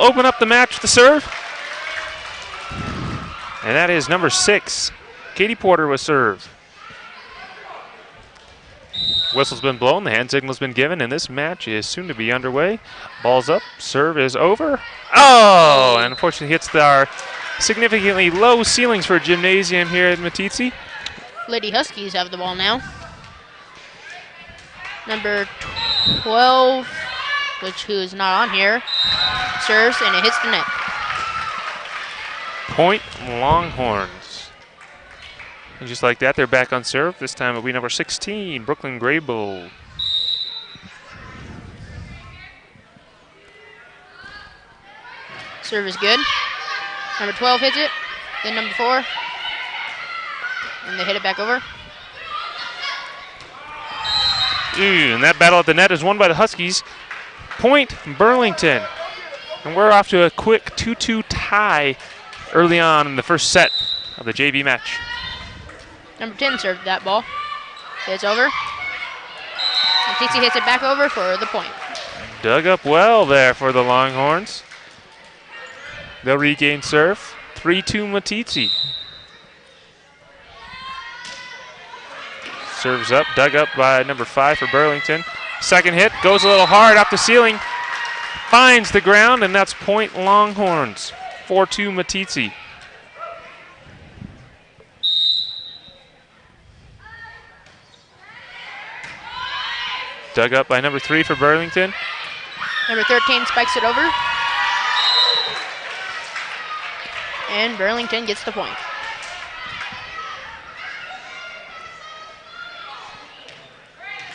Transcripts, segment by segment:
open up the match with the serve. And that is number 6. Katie Porter with serve. Whistle's been blown, the hand signal's been given, and this match is soon to be underway. Ball's up, serve is over. Oh, and unfortunately hits our significantly low ceilings for a gymnasium here at Meeteetse. Lady Huskies have the ball now. Number 12, who is not on here, serves and it hits the net. Point Longhorns. And just like that, they're back on serve. This time it'll be number 16, Brooklyn Grable. Serve is good. Number 12 hits it, then number 4, and they hit it back over. And that battle at the net is won by the Huskies. Point Burlington. And we're off to a quick 2-2 tie early on in the first set of the JV match. Number 10 served that ball. It's over. Meeteetse hits it back over for the point. Dug up well there for the Longhorns. They'll regain serve. 3-2 Meeteetse. Serves up, dug up by number 5 for Burlington. Second hit, goes a little hard off the ceiling. Finds the ground, and that's point Longhorns. 4-2 Meeteetse. Dug up by number 3 for Burlington. Number 13 spikes it over. And Burlington gets the point.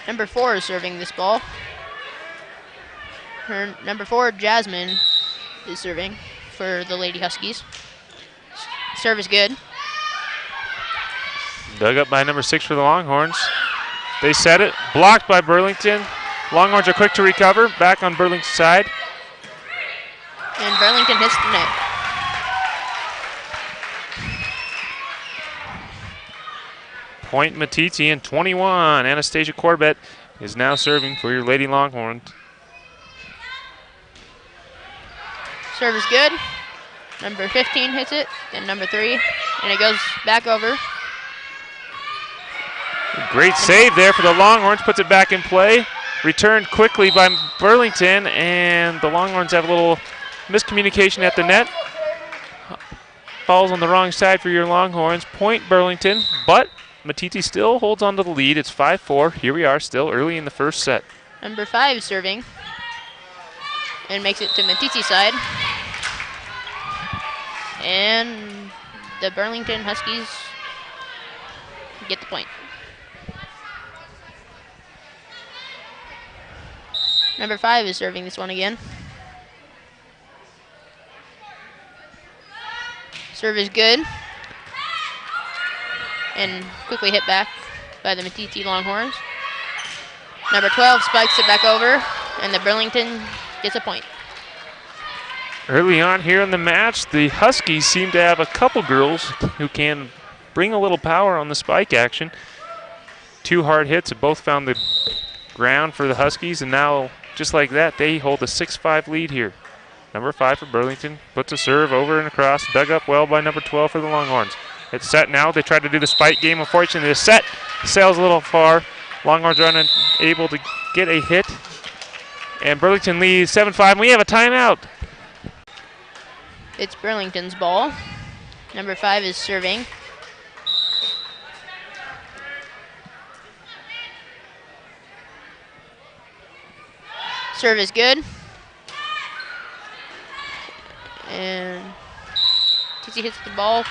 Number 4 is serving this ball. Number 4, Jasmine, is serving for the Lady Huskies. Serve is good. Dug up by number 6 for the Longhorns. They set it, blocked by Burlington. Longhorns are quick to recover, back on Burlington's side. And Burlington hits the net. Point Meeteetse and 21. Anastasia Corbett is now serving for your Lady Longhorns. Serve is good. Number 15 hits it, then number 3, and it goes back over. Great save there for the Longhorns, puts it back in play. Returned quickly by Burlington, and the Longhorns have a little miscommunication at the net. Falls on the wrong side for your Longhorns. Point Burlington, but Meeteetse still holds on to the lead. It's 5-4. Here we are still early in the first set. Number 5 is serving and makes it to Meeteetse's side. And the Burlington Huskies get the point. Number 5 is serving this one again. Serve is good. And quickly hit back by the Meeteetse Longhorns. Number 12 spikes it back over, and the Burlington gets a point. Early on here in the match, the Huskies seem to have a couple girls who can bring a little power on the spike action. 2 hard hits have both found the ground for the Huskies, and now, just like that, they hold a 6-5 lead here. Number 5 for Burlington puts a serve over and across, dug up well by number 12 for the Longhorns. It's set now. They tried to do the spike game. Unfortunately, the set sails a little far. Longhorns are unable to get a hit. And Burlington leads 7-5. We have a timeout. It's Burlington's ball. Number 5 is serving. Serve is good. And Meeteetse hits the ball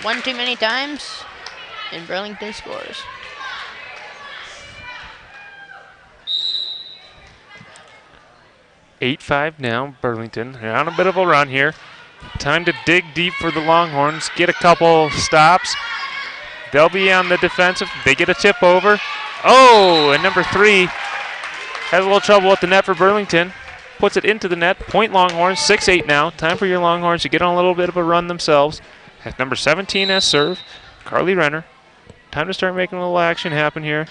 one too many times, and Burlington scores. (8-5) now, Burlington. They're on a bit of a run here. Time to dig deep for the Longhorns, get a couple stops. They'll be on the defensive. They get a tip over. Oh, and number 3 has a little trouble at the net for Burlington. Puts it into the net. Point Longhorns, 6-8 now. Time for your Longhorns to get on a little bit of a run themselves. At number 17 has serve, Carly Renner. Time to start making a little action happen here.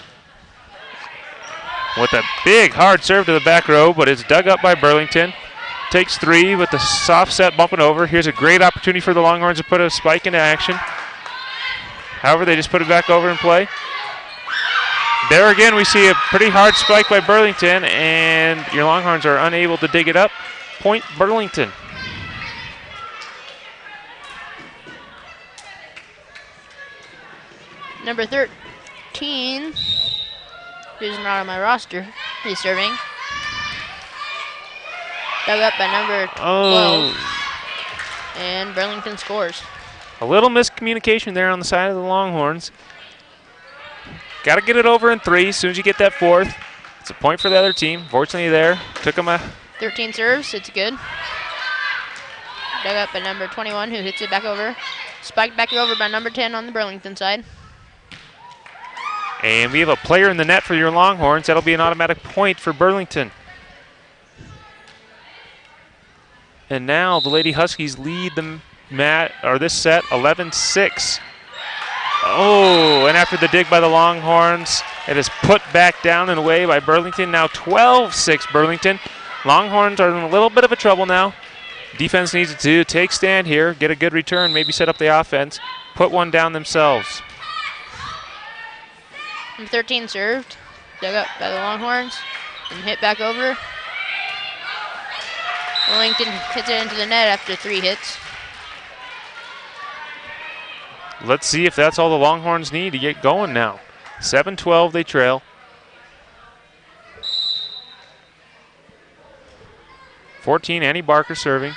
With a big, hard serve to the back row, but it's dug up by Burlington. takes 3 with the soft set bumping over. Here's a great opportunity for the Longhorns to put a spike into action. However, they just put it back over in play. There again, we see a pretty hard spike by Burlington, and your Longhorns are unable to dig it up. Point Burlington. Number 13, who's not on my roster, is serving. Dug up by number 12. And Burlington scores. A little miscommunication there on the side of the Longhorns. Got to get it over in 3 as soon as you get that 4th. It's a point for the other team. Fortunately there, took them a... 13 serves, it's good. Dug up by number 21 who hits it back over. Spiked back over by number 10 on the Burlington side. And we have a player in the net for your Longhorns. That'll be an automatic point for Burlington. And now the Lady Huskies lead this set 11-6. Oh, and after the dig by the Longhorns, it is put back down and away by Burlington. Now 12-6 Burlington. Longhorns are in a little bit of a trouble now. Defense needs to take stand here, get a good return, maybe set up the offense, put one down themselves. Number 13 served, dug up by the Longhorns, and hit back over. Burlington hits it into the net after 3 hits. Let's see if that's all the Longhorns need to get going now. 7-12 they trail. 14, Annie Barker serving.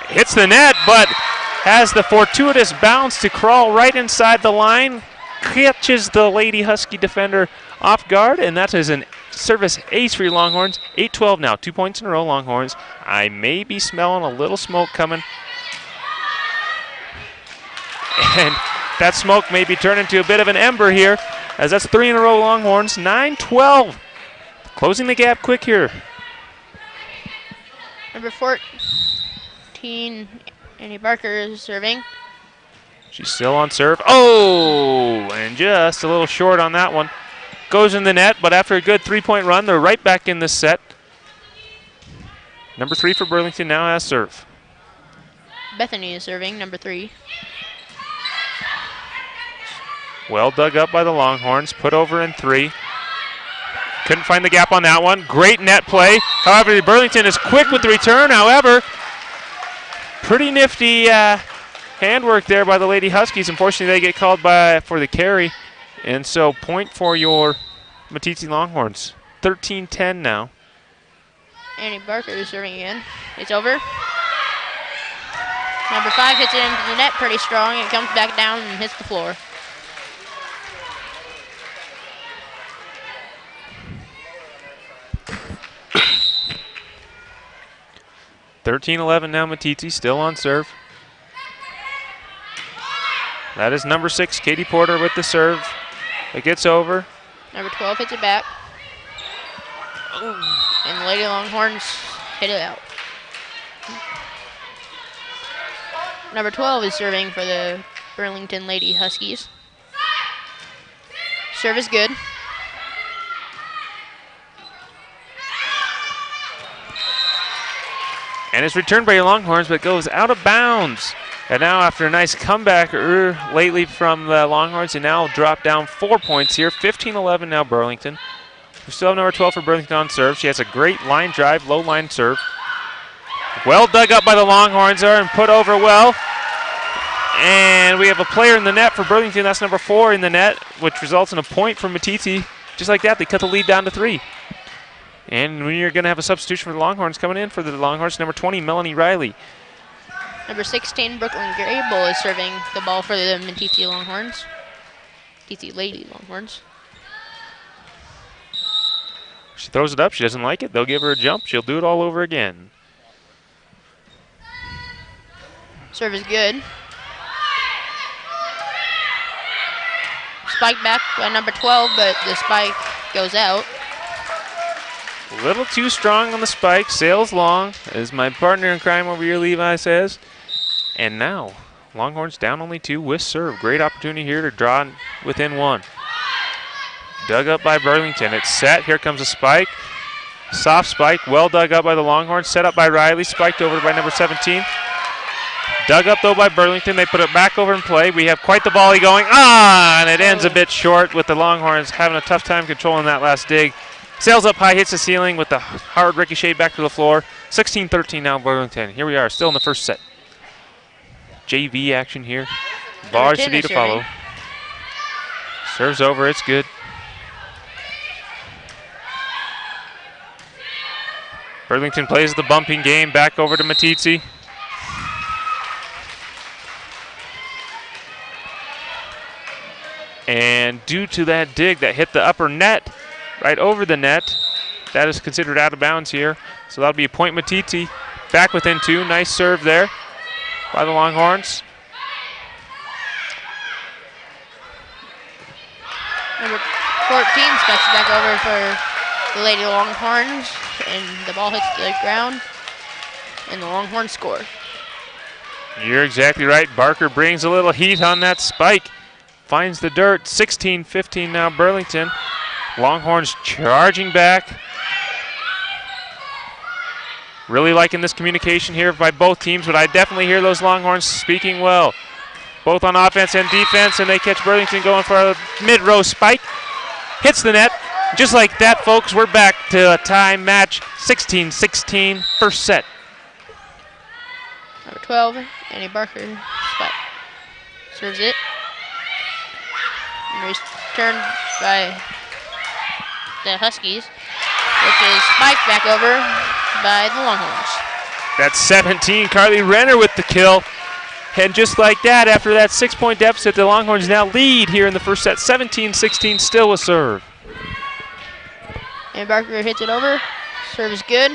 Hits the net, but has the fortuitous bounce to crawl right inside the line. Catches the Lady Husky defender off guard, and that is a service ace for your Longhorns. 8-12 now, 2 points in a row, Longhorns. I may be smelling a little smoke coming. And that smoke may be turning into a bit of an ember here, as that's 3 in a row, Longhorns. 9-12. Closing the gap quick here. Number 14, Annie Barker is serving. She's still on serve. Oh, and just a little short on that one. Goes in the net, but after a good 3-point run, they're right back in this set. Number 3 for Burlington now has serve. Bethany is serving, number 3. Well dug up by the Longhorns, put over in 3. Couldn't find the gap on that one. Great net play. However, Burlington is quick with the return. However, pretty nifty handwork there by the Lady Huskies. Unfortunately, they get called for the carry. And so point for your Meeteetse Longhorns. 13-10 now. Annie Barker is serving again. It's over. Number 5 hits it into the net pretty strong. It comes back down and hits the floor. 13-11 now, Meeteetse still on serve. That is number 6, Katie Porter with the serve. It gets over. Number 12 hits it back. And the Lady Longhorns hit it out. Number 12 is serving for the Burlington Lady Huskies. Serve is good. And it's returned by your Longhorns, but goes out of bounds. And now after a nice comeback lately from the Longhorns, they now drop down 4 points here. 15-11 now Burlington. We still have number 12 for Burlington on serve. She has a great line drive, low line serve. Well dug up by the Longhorns there and put over well. And we have a player in the net for Burlington. That's number 4 in the net, which results in a point for Meeteetse. Just like that, they cut the lead down to 3. And we're going to have a substitution for the Longhorns coming in for the Longhorns. Number 20, Melanie Riley. Number 16, Brooklyn Grable is serving the ball for the Meeteetse Longhorns. Meeteetse Lady Longhorns. She throws it up. She doesn't like it. They'll give her a jump. She'll do it all over again. Serve is good. Spike back by number 12, but the spike goes out. A little too strong on the spike. Sails long, as my partner in crime over here, Levi, says. And now, Longhorns down only 2 with serve. Great opportunity here to draw within 1. Dug up by Burlington. It's set. Here comes a spike. Soft spike, well dug up by the Longhorns, set up by Riley, spiked over by number 17. Dug up though by Burlington, they put it back over in play. We have quite the volley going, and it ends a bit short with the Longhorns having a tough time controlling that last dig. Sails up high, hits the ceiling with the hard ricochet back to the floor. 16-13 now Burlington. Here we are, still in the first set. JV action here. Varsity to follow. Serves over, it's good. Burlington plays the bumping game, back over to Meeteetse. And due to that dig that hit the upper net, right over the net, that is considered out of bounds here. So that'll be a point Meeteetse. Back within 2, nice serve there by the Longhorns. Number 14 spikes it back over for the Lady Longhorns, and the ball hits the ground, and the Longhorns score. You're exactly right. Barker brings a little heat on that spike. Finds the dirt. 16-15 now Burlington. Longhorns charging back. Really liking this communication here by both teams, but I definitely hear those Longhorns speaking well. Both on offense and defense, and they catch Burlington going for a mid-row spike. Hits the net. Just like that, folks, we're back to a tie match. 16-16, first set. Number 12, Annie Barker, spike. Serves it. And returned by the Huskies, which is spiked back over by the Longhorns. That's 17, Carly Renner with the kill. And just like that, after that 6-point deficit, the Longhorns now lead here in the first set. 17-16, still a serve. And Barker hits it over. Serve is good.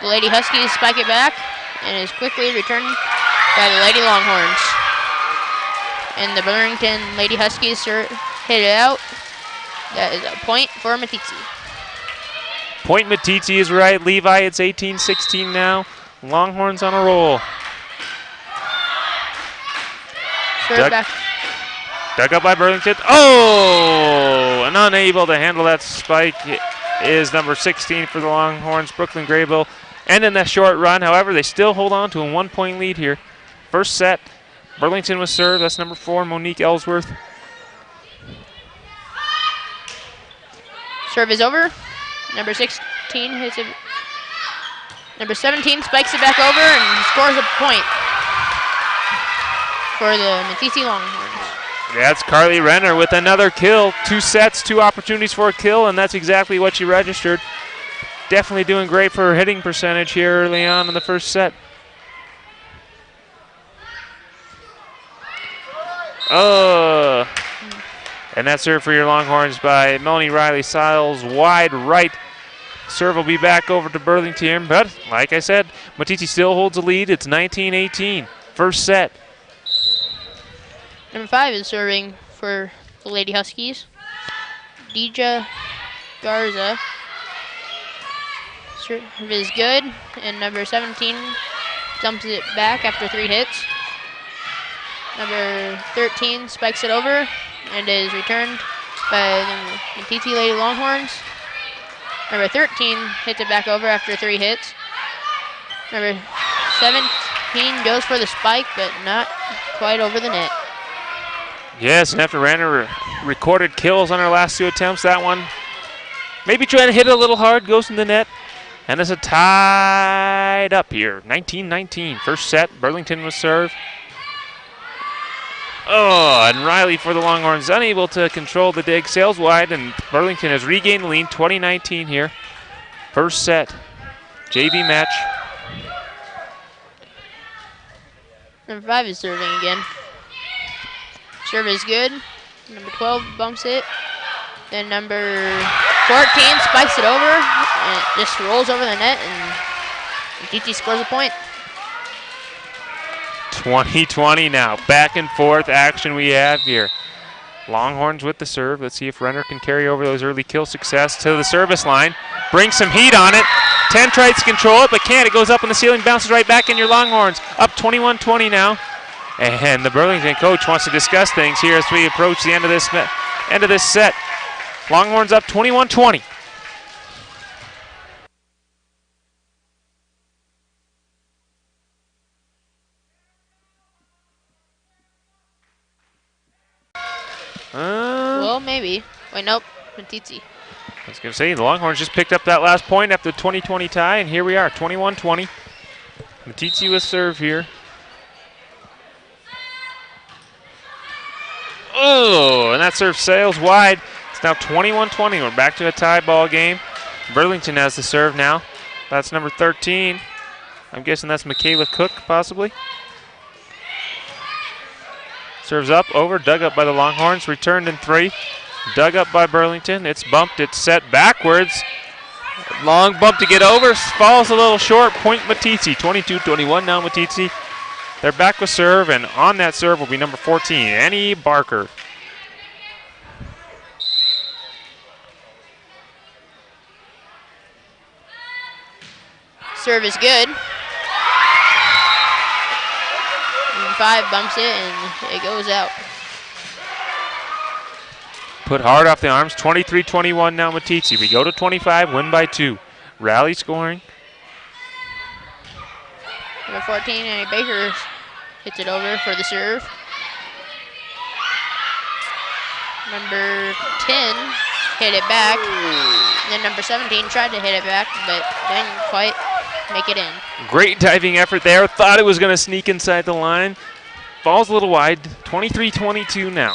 The Lady Huskies spike it back, and is quickly returned by the Lady Longhorns. And the Burlington Lady Huskies hit it out. That is a point for Meeteetse. Point Meeteetse is right. Levi, it's 18-16 now. Longhorns on a roll. Serve back. Dug up by Burlington. Oh! And unable to handle that spike is number 16 for the Longhorns, Brooklyn Graybill. And in that short run, however, they still hold on to a 1-point lead here. First set, Burlington was served. That's number 4, Monique Ellsworth. Serve is over. Number 16 hits it. Number 17 spikes it back over and scores a point for the Meeteetse Longhorns. That's Carly Renner with another kill. 2 sets, 2 opportunities for a kill, and that's exactly what she registered. Definitely doing great for her hitting percentage here early on in the first set. Oh. And that's serve for your Longhorns by Melanie Riley Siles, wide right. Serve will be back over to Burlington, but like I said, Meeteetse still holds a lead. It's 19-18, first set. Number 5 is serving for the Lady Huskies. Deja Garza. Serve is good, and number 17 dumps it back after 3 hits. Number 13 spikes it over and is returned by the Meeteetse Lady Longhorns. Number 13 hits it back over after 3 hits. Number 17 goes for the spike, but not quite over the net. Yes, and after Renner recorded kills on her last 2 attempts, that one maybe trying to hit it a little hard, goes in the net. And it's a tied up here, 19-19. First set, Burlington was served. Oh, and Riley for the Longhorns unable to control the dig, sails wide, and Burlington has regained the lead, 20-19 here. First set, JV match. Number 5 is serving again. Serve is good. Number 12 bumps it. Then number 14 spikes it over, and it just rolls over the net, and Meeteetse scores a point. 20-20 now. Back and forth action we have here. Longhorns with the serve. Let's see if Renner can carry over those early kill success to the service line. Bring some heat on it. 10 tries to control it, but can't. It goes up in the ceiling, bounces right back in your Longhorns. Up 21-20 now. And the Burlington coach wants to discuss things here as we approach the end of this set. Longhorns up 21-20. Well, maybe. Wait, nope. Meeteetse. I was going to say, the Longhorns just picked up that last point after the 20-20 tie, and here we are, 21-20. Meeteetse with serve here. Oh, and that serve sails wide. It's now 21-20. We're back to a tie ball game. Burlington has the serve now. That's number 13. I'm guessing that's Michaela Cook, possibly. Serves up, over, dug up by the Longhorns, returned in 3. Dug up by Burlington. It's bumped, it's set backwards. Long bump to get over, falls a little short. Point Meeteetse, 22-21 now Meeteetse. They're back with serve, and on that serve will be number 14, Annie Barker. Serve is good. And 5 bumps it, and it goes out. Put hard off the arms, 23-21 now Meeteetse. We go to 25, win by 2. Rally scoring. Number 14, Annie Baker hits it over for the serve. Number 10 hit it back. And then number 17 tried to hit it back, but didn't quite make it in. Great diving effort there. Thought it was going to sneak inside the line. Falls a little wide, 23-22 now.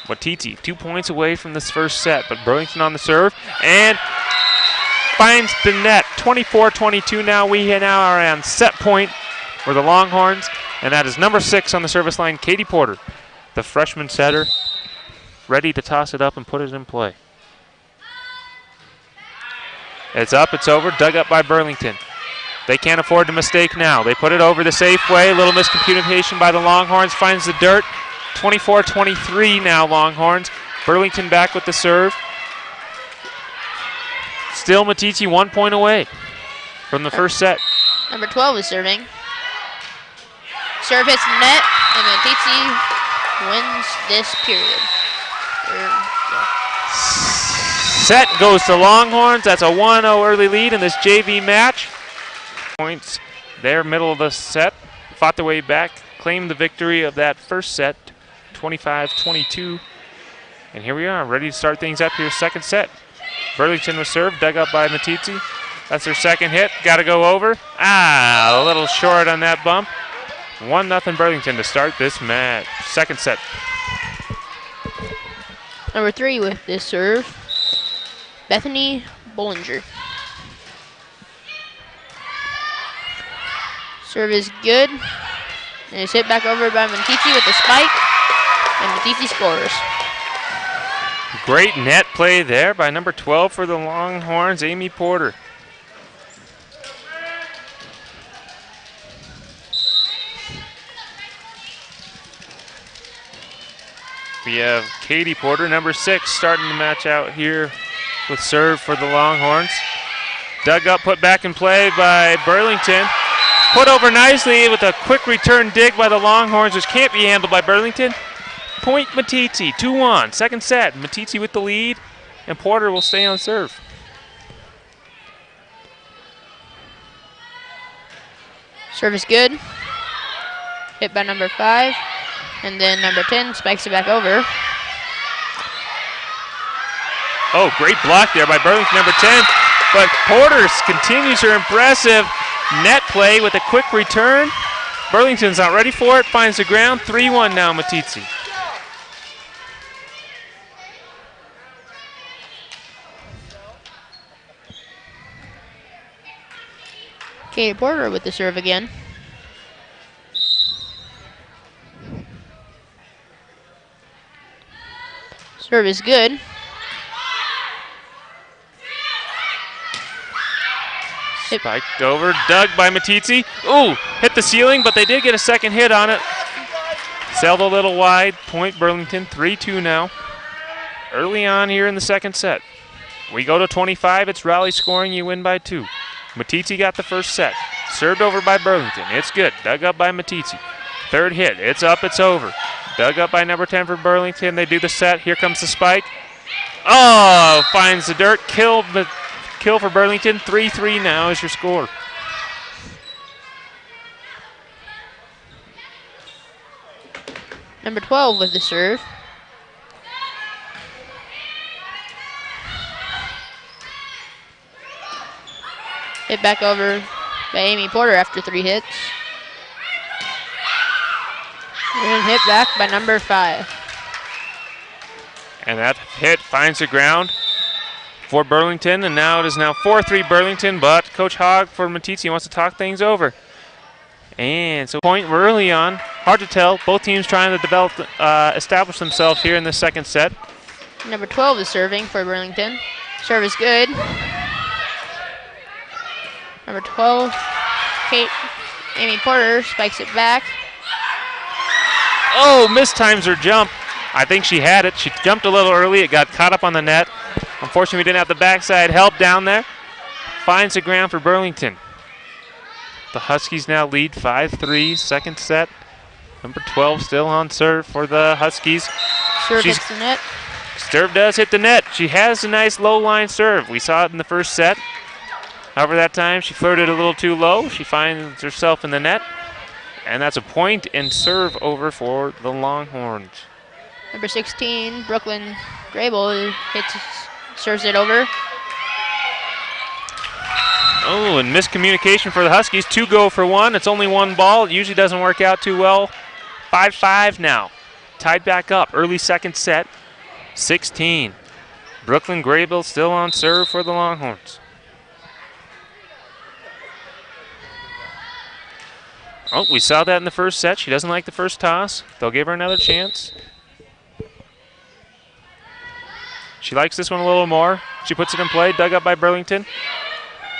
Meeteetse 2 points away from this first set, but Burlington on the serve and finds the net. 24-22 now. We now are on set point for the Longhorns, and that is number 6 on the service line, Katie Porter, the freshman setter, ready to toss it up and put it in play. It's up, it's over, dug up by Burlington. They can't afford to mistake now. They put it over the safe way. A little miscommunication by the Longhorns, finds the dirt. 24-23 now Longhorns. Burlington back with the serve. Still Meeteetse 1 point away from the first set. Number 12 is serving. Serve hits the net, and Meeteetse wins this period. Set goes to Longhorns. That's a 1-0 early lead in this JV match. Points there, middle of the set. Fought their way back, claimed the victory of that first set, 25-22. And here we are, ready to start things up here, second set. Burlington was served, dug up by Meeteetse. That's their second hit, got to go over. A little short on that bump. 1-0 Burlington to start this match, second set. Number 3 with this serve, Bethany Bollinger. Serve is good. And it's hit back over by Meeteetse with the spike. And Meeteetse scores. Great net play there by number 12 for the Longhorns, Amy Porter. We have Katie Porter, number 6, starting the match out here with serve for the Longhorns. Dug up, put back in play by Burlington. Put over nicely with a quick return dig by the Longhorns, which can't be handled by Burlington. Point Meeteetse, 2-1, second set. Meeteetse with the lead, and Porter will stay on serve. Serve is good. Hit by number 5. And then number 10 spikes it back over. Oh, great block there by Burlington, number 10. But Porter continues her impressive net play with a quick return. Burlington's not ready for it, finds the ground. 3-1 now, Meeteetse. Katie Porter with the serve again. Serve is good. Spiked over, dug by Meeteetse. Ooh, hit the ceiling, but they did get a second hit on it. Sailed a little wide. Point Burlington, 3-2 now. Early on here in the second set. We go to 25. It's rally scoring. You win by 2. Meeteetse got the first set. Served over by Burlington. It's good. Dug up by Meeteetse. Third hit. It's up. It's over. Dug up by number 10 for Burlington. They do the set. Here comes the spike. Oh, finds the dirt. Kill for Burlington. 3-3 now is your score. Number 12 with the serve. Hit back over by Amy Porter after 3 hits. And hit back by number 5. And that hit finds the ground for Burlington, and now it is now 4-3 Burlington, but Coach Hogg for Meeteetse wants to talk things over. And so point early on, hard to tell. Both teams trying to establish themselves here in the second set. Number 12 is serving for Burlington. Serve is good. Number 12, Amy Porter spikes it back. Oh, mistimes her jump. I think she had it. She jumped a little early. It got caught up on the net. Unfortunately, we didn't have the backside help down there. Finds the ground for Burlington. The Huskies now lead 5-3, second set. Number 12 still on serve for the Huskies. Serve hits the net. Serve does hit the net. She has a nice low line serve. We saw it in the first set. However, that time she flirted a little too low. She finds herself in the net. And that's a point and serve over for the Longhorns. Number 16, Brooklyn Grable serves it over. Oh, and miscommunication for the Huskies. 2 go for 1. It's only 1 ball. It usually doesn't work out too well. 5-5 now. Tied back up. Early second set. 16. Brooklyn Grable still on serve for the Longhorns. Oh, we saw that in the first set. She doesn't like the first toss. They'll give her another chance. She likes this one a little more. She puts it in play. Dug up by Burlington.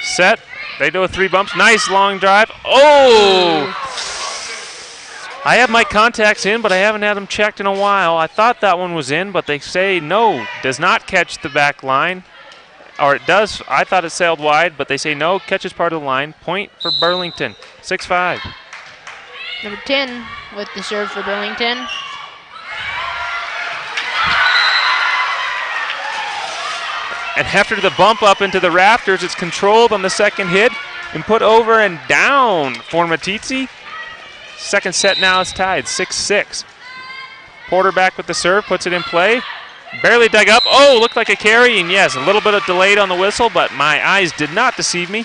Set. They do a 3 bumps. Nice long drive. Oh! I have my contacts in, but I haven't had them checked in a while. I thought that one was in, but they say no. Does not catch the back line. Or it does. I thought it sailed wide, but they say no. Catches part of the line. Point for Burlington. 6-5. Number 10 with the serve for Burlington. And after the bump up into the rafters, it's controlled on the second hit and put over and down for Meeteetse. Second set now is tied, 6-6. Porter back with the serve, puts it in play. Barely dug up. Oh, looked like a carry, and yes, a little bit of delayed on the whistle, but my eyes did not deceive me.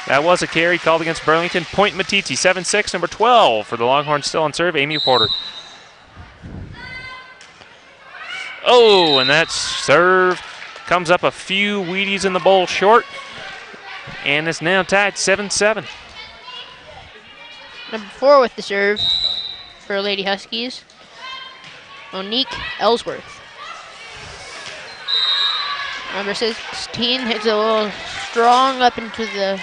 That was a carry called against Burlington. Point Meeteetse, 7-6, number 12 for the Longhorns still on serve, Amy Porter. Oh, and that serve comes up a few Wheaties in the bowl short, and it's now tied 7-7. Number 4 with the serve for Lady Huskies, Monique Ellsworth. Number 16 hits a little strong up into the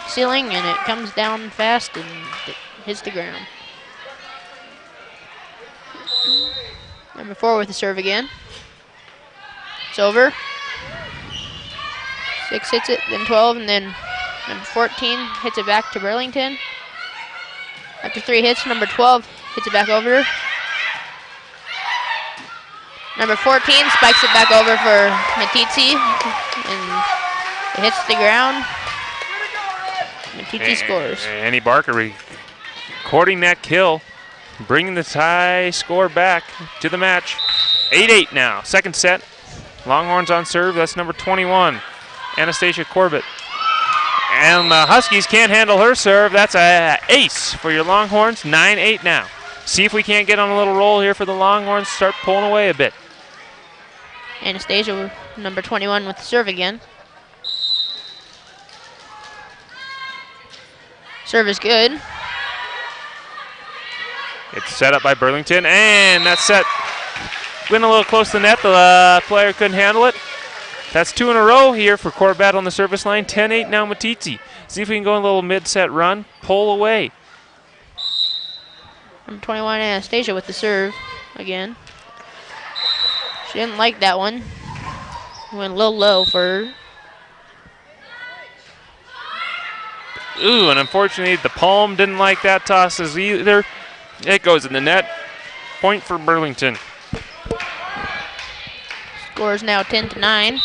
ceiling, and it comes down fast and it hits the ground. Number 4 with the serve again. It's over. 6 hits it, then 12, and then number 14 hits it back to Burlington. After 3 hits, number 12 hits it back over. Number 14 spikes it back over for Meeteetse, and it hits the ground. Meeteetse scores. Annie Barker recording that kill, bringing the tie score back to the match. 8-8 now, second set. Longhorns on serve, that's number 21, Anastasia Corbett. And the Huskies can't handle her serve. That's an ace for your Longhorns, 9-8 now. See if we can't get on a little roll here for the Longhorns, start pulling away a bit. Anastasia, number 21 with the serve again. Serve is good. It's set up by Burlington, and that set went a little close to the net. The player couldn't handle it. That's 2 in a row here for Corbett on the service line. 10-8 now Meeteetse. See if we can go a little mid-set run, pull away. Number 21 Anastasia with the serve again. She didn't like that one. Went a little low for her. Ooh, and unfortunately the palm didn't like that tosses either. It goes in the net. Point for Burlington. Score is now 10-9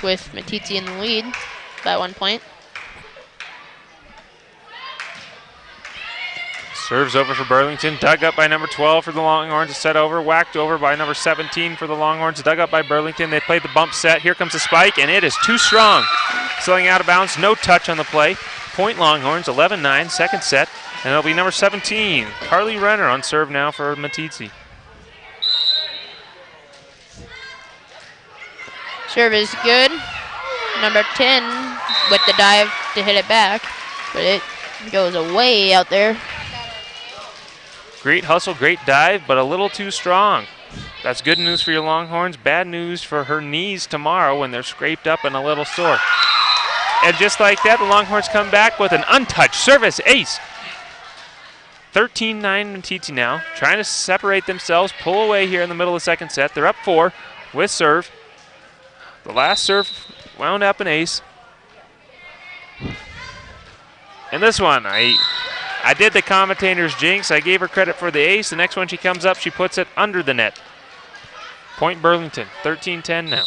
with Meeteetse in the lead by 1 point. Serves over for Burlington, dug up by number 12 for the Longhorns. A set over, whacked over by number 17 for the Longhorns, dug up by Burlington. They played the bump set. Here comes the spike, and it is too strong. Sliding out of bounds, no touch on the play. Point Longhorns, 11-9, second set. And it'll be number 17, Carly Renner on serve now for Meeteetse. Serve is good. Number 10 with the dive to hit it back, but it goes away out there. Great hustle, great dive, but a little too strong. That's good news for your Longhorns, bad news for her knees tomorrow when they're scraped up and a little sore. And just like that, the Longhorns come back with an untouched service ace. 13-9 Meeteetse now, trying to separate themselves, pull away here in the middle of the second set. They're up 4 with serve. The last serve wound up an ace. And this one, I did the commentator's jinx. I gave her credit for the ace. The next one she comes up, she puts it under the net. Point Burlington, 13-10 now.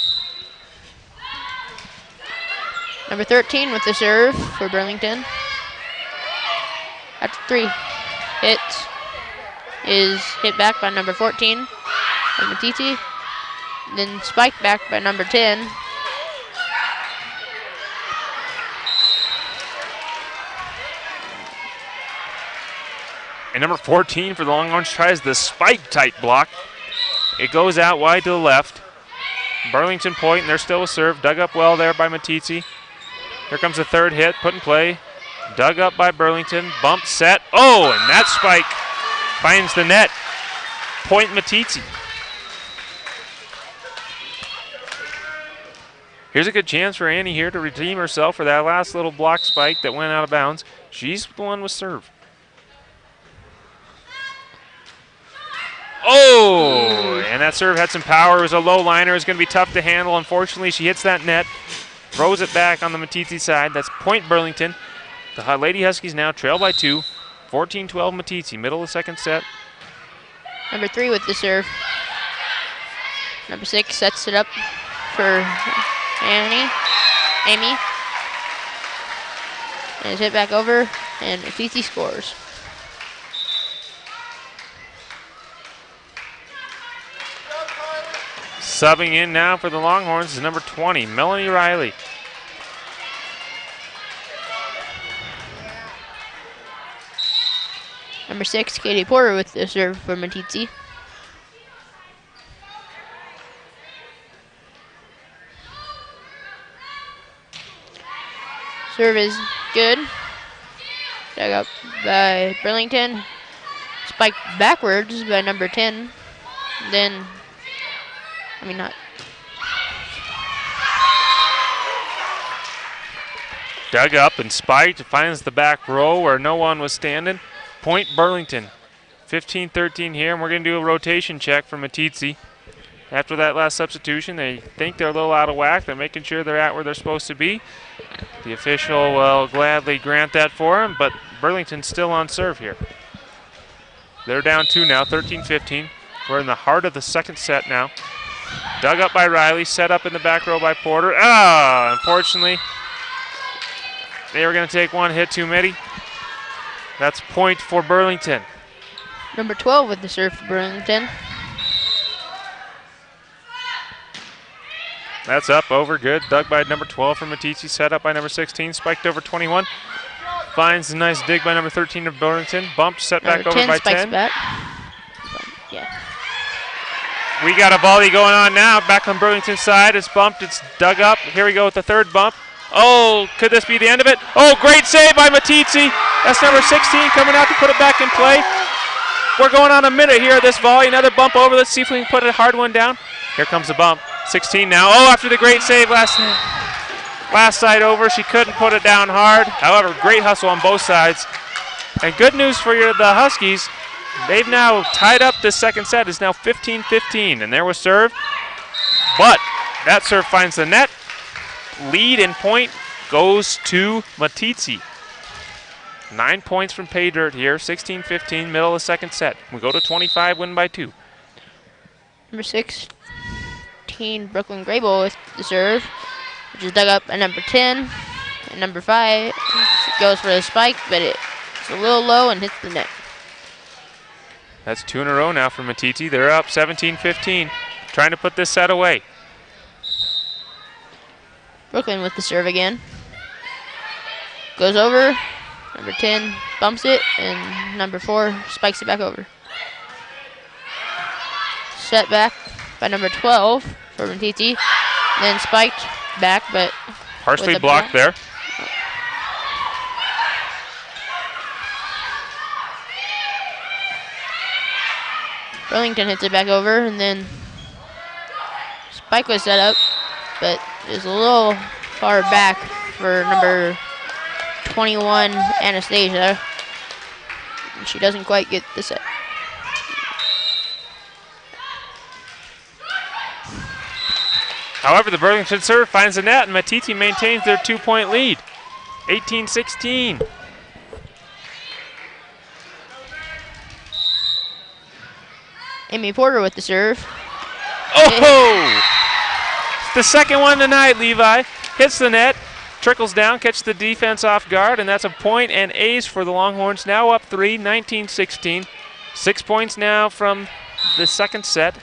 Number 13 with the serve for Burlington. After 3 hits, is hit back by number 14 from Meeteetse. Then spiked back by number 10. And number 14 for the Longhorns tries the spike tight block. It goes out wide to the left. Burlington point, and they're still a serve. Dug up well there by Meeteetse. Here comes the third hit, put in play. Dug up by Burlington, bump, set. Oh, and that spike finds the net. Point Meeteetse. Here's a good chance for Annie here to redeem herself for that last little block spike that went out of bounds. She's the one with serve. Oh, and that serve had some power. It was a low liner. It was going to be tough to handle. Unfortunately, she hits that net, throws it back on the Meeteetse side. That's point Burlington. The Lady Huskies now trail by 2. 14-12 Meeteetse, middle of the second set. Number 3 with the serve. Number 6 sets it up for Amy. And it's hit back over, and Meeteetse scores. Subbing in now for the Longhorns is number 20, Melanie Riley. Number 6, Katie Porter with the serve for Meeteetse. Serve is good. Dug up by Burlington. Spiked backwards by number 10. Then, not. Dug up and spiked. Finds the back row where no one was standing. Point Burlington. 15-13 here, and we're going to do a rotation check for Meeteetse. After that last substitution, they think they're a little out of whack. They're making sure they're at where they're supposed to be. The official will gladly grant that for him, but Burlington's still on serve here. They're down 2 now, 13-15. We're in the heart of the second set now. Dug up by Riley, set up in the back row by Porter. Unfortunately, they were going to take one hit too many. That's point for Burlington. Number 12 with the serve for Burlington. That's up, over, good. Dug by number 12 from Meeteetse, set up by number 16, spiked over 21. Finds a nice dig by number 13 of Burlington. Bumped, set back over by 10. Back. Yeah. We got a volley going on now. Back on Burlington's side. It's bumped, it's dug up. Here we go with the third bump. Oh, could this be the end of it? Oh, great save by Meeteetse. That's number 16 coming out to put it back in play. We're going on a minute here of this volley. Another bump over. Let's see if we can put a hard one down. Here comes the bump. 16 now. Oh, after the great save last side over, she couldn't put it down hard. However, great hustle on both sides. And good news for the Huskies. They've now tied up this second set. It's now 15-15, and there was serve. But that serve finds the net. Lead and point goes to Meeteetse. 9 points from Pay Dirt here, 16-15, middle of the second set. We go to 25, win by 2. Number 6, 14, Brooklyn Grable with the serve, which is dug up at number 10. And number 5 goes for the spike, but it's a little low and hits the net. That's 2 in a row now for Meeteetse. They're up 17-15, trying to put this set away. Brooklyn with the serve again. Goes over. Number 10 bumps it, and number 4 spikes it back over. Set back by number 12 for Meeteetse. Then spiked back, but partially blocked there. Burlington hits it back over, and then spike was set up, but is a little far back for number 21, Anastasia. And she doesn't quite get the set. However, the Burlington serve finds the net, and Meeteetse maintains their 2-point lead, 18-16. Amy Porter with the serve. Oh! The second one tonight, Levi. Hits the net, trickles down, catches the defense off guard, and that's a point and ace for the Longhorns. Now up 3, 19-16. 6 points now from the second set.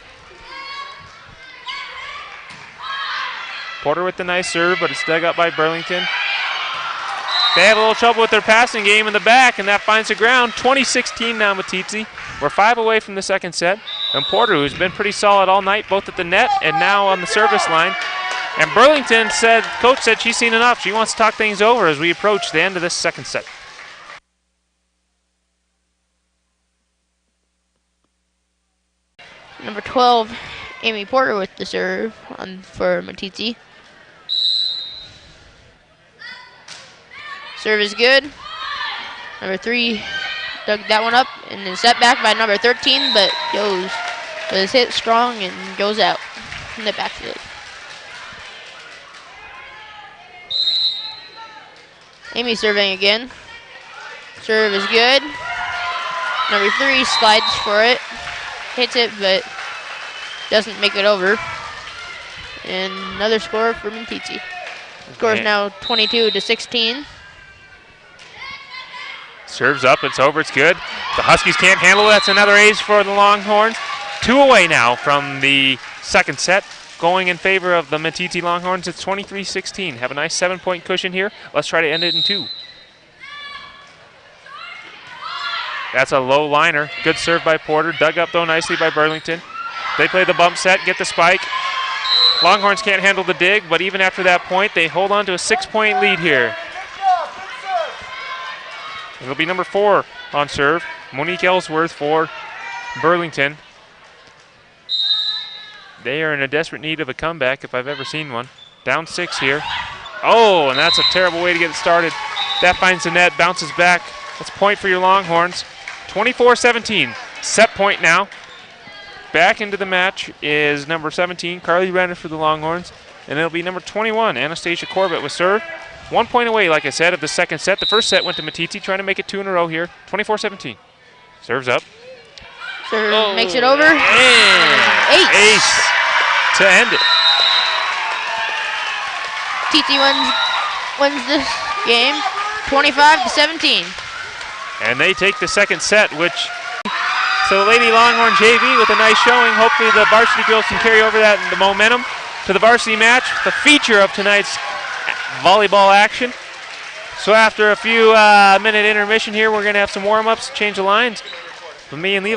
Porter with the nice serve, but it's dug up by Burlington. They have a little trouble with their passing game in the back, and that finds the ground. 20-16 now, Meeteetse. We're 5 away from the second set. And Porter, who's been pretty solid all night, both at the net and now on the service line. And Burlington said, coach said she's seen enough. She wants to talk things over as we approach the end of this second set. Number 12, Amy Porter with the serve for Meeteetse. Serve is good. Number 3 dug that one up and is set back by number 13, but goes. But it's hit strong and goes out in the backfield. Amy serving again. Serve is good. Number 3 slides for it. Hits it, but doesn't make it over. And another score for Meeteetse. Score is now 22-16. Serves up, it's over, it's good. The Huskies can't handle it. That's another ace for the Longhorns. 2 away now from the second set, going in favor of the Meeteetse Longhorns. It's 23-16. Have a nice 7-point cushion here. Let's try to end it in 2. That's a low liner. Good serve by Porter. Dug up, though, nicely by Burlington. They play the bump set, get the spike. Longhorns can't handle the dig, but even after that point, they hold on to a 6-point lead here. It'll be number 4 on serve. Monique Ellsworth for Burlington. They are in a desperate need of a comeback if I've ever seen one. Down 6 here. Oh, and that's a terrible way to get it started. That finds the net, bounces back. That's a point for your Longhorns. 24-17. Set point now. Back into the match is number 17, Carly Renner for the Longhorns. And it'll be number 21, Anastasia Corbett with serve. 1 point away, like I said, of the second set. The first set went to Meeteetse, trying to make it 2 in a row here. 24-17. Serves up. Serve makes it over. And ace to end it. Meeteetse wins this game 25-17. And they take the second set, which, so Lady Longhorn JV with a nice showing. Hopefully the varsity girls can carry over that the momentum to the varsity match, the feature of tonight's volleyball action. So after a few minute intermission here, we're going to have some warm-ups, change the lines. With me and Levi.